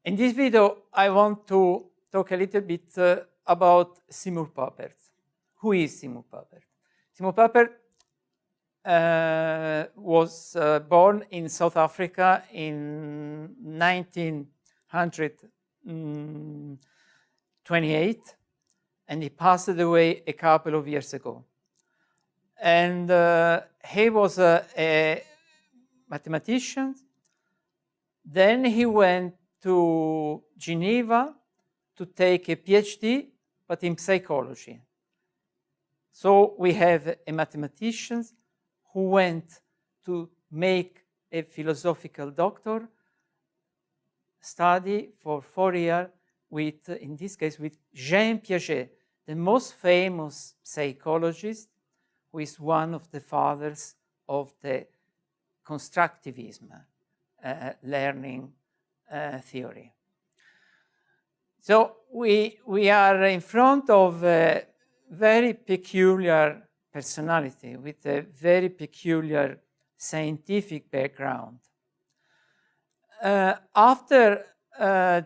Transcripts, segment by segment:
In this video, I want to talk a little bit about Seymour Papert. Who is Seymour Papert? Seymour Papert was born in South Africa in 1928, and he passed away a couple of years ago. And he was a mathematician. Then he went to Geneva to take a PhD, but in psychology. So we have a mathematician who went to make a philosophical doctor study for 4 years with, in this case, with Jean Piaget, the most famous psychologist, who is one of the fathers of the constructivism learning theory. So we are in front of a very peculiar personality with a very peculiar scientific background. After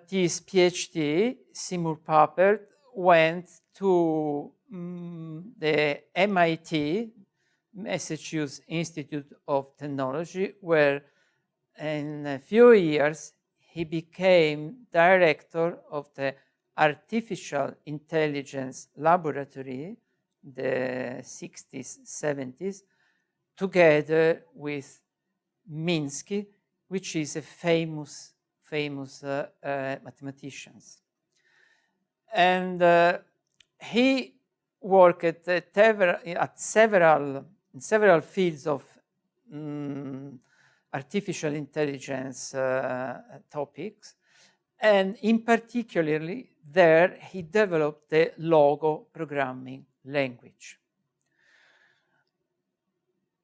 this PhD, Seymour Papert went to the MIT, Massachusetts Institute of Technology, where in a few years he became director of the Artificial Intelligence Laboratory in the 60s, 70s, together with Minsky, which is a famous mathematician. And he worked at several fields of artificial intelligence topics, and in particularly there he developed the Logo programming language.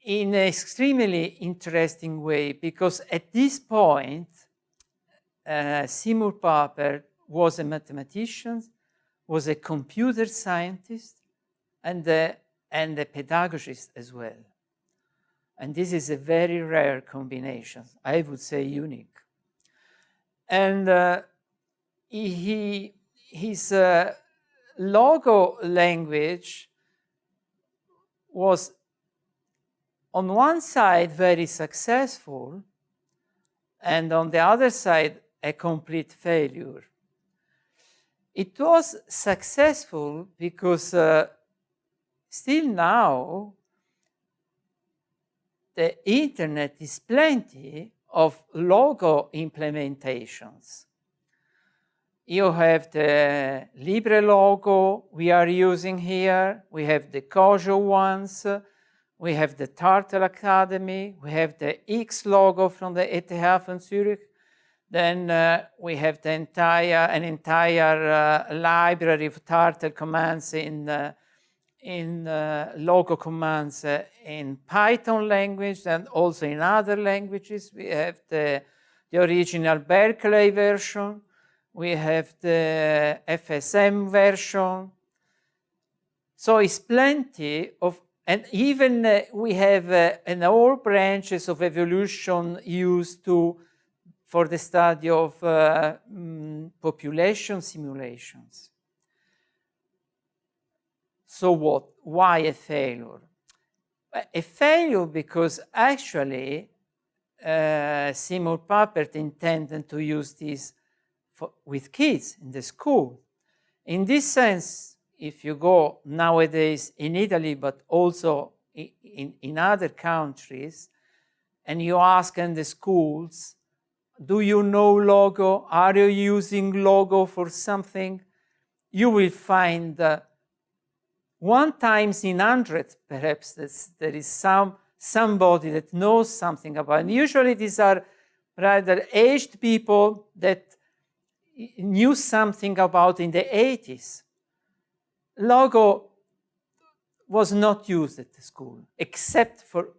In an extremely interesting way, because at this point Seymour Papert was a mathematician, was a computer scientist, and a pedagogist as well. And this is a very rare combination, I would say unique. And his Logo language was on one side very successful, and on the other side a complete failure. It was successful because still now the internet is plenty of Logo implementations. You have the Libre Logo we are using here, we have the Kojo ones, we have the Turtle Academy, we have the X Logo from the ETH in Zurich, then we have an entire library of Turtle commands in Logo commands in Python language and also in other languages. We have the original Berkeley version, we have the FSM version. So it's plenty of, and even we have in all branches of evolution used for the study of population simulations. So what? Why a failure? A failure because actually Seymour Papert intended to use this with kids in the school. In this sense, if you go nowadays in Italy, but also in other countries, and you ask in the schools, do you know Logo? Are you using Logo for something? You will find 1 times in 100, perhaps, there is somebody that knows something about it. And usually these are rather aged people that knew something about in the 80s. Logo was not used at the school, except for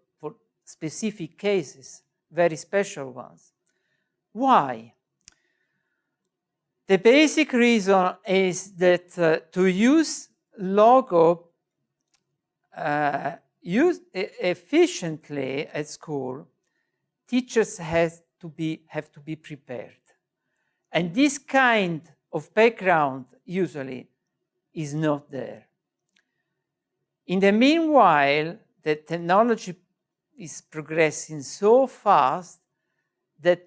specific cases, very special ones. Why? The basic reason is that to use Logo efficiently at school, teachers have to be prepared. And this kind of background usually is not there. In the meanwhile, the technology is progressing so fast that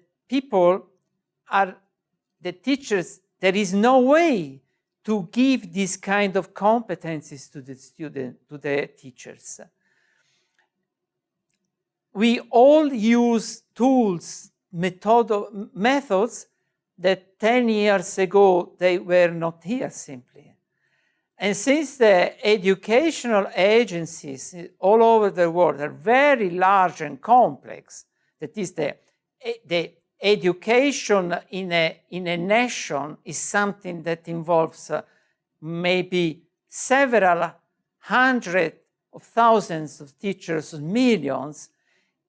the teachers, there is no way to give this kind of competencies to the student, to the teachers. We all use tools, methods that 10 years ago, they were not here simply. And since the educational agencies all over the world are very large and complex, that is the education in a nation is something that involves maybe several hundred of thousands of teachers, millions,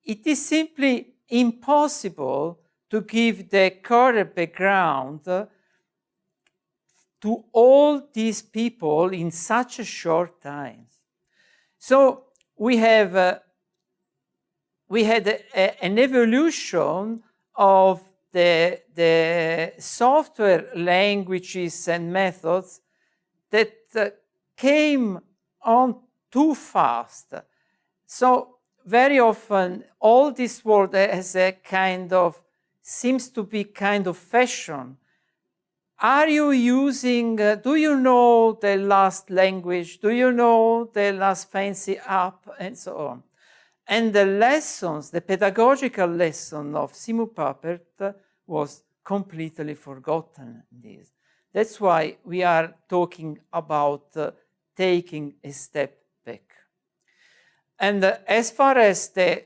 it is simply impossible to give the correct background to all these people in such a short time. So we had an evolution of the software languages and methods that came on too fast. So very often all this world has a kind of, seems to be kind of fashion. Are you using, do you know the last language? Do you know the last fancy app? And so on. And the lessons, the pedagogical lesson of Simon Papert was completely forgotten in this. That's why we are talking about taking a step back. And as far as the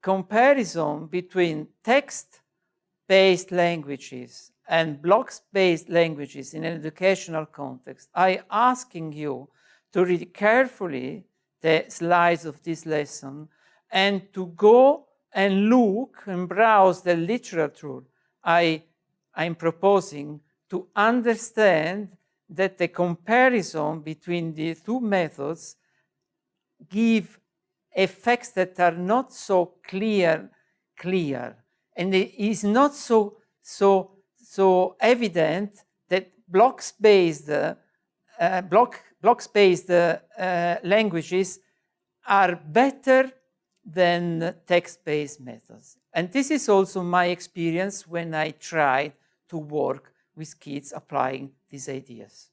comparison between text-based languages and blocks-based languages in an educational context, I'm asking you to read carefully the slides of this lesson and to go and look and browse the literature I'm proposing to understand that the comparison between the two methods give effects that are not so clear, and it is not so evident that blocks-based languages are better than text-based methods. And this is also my experience when I tried to work with kids applying these ideas.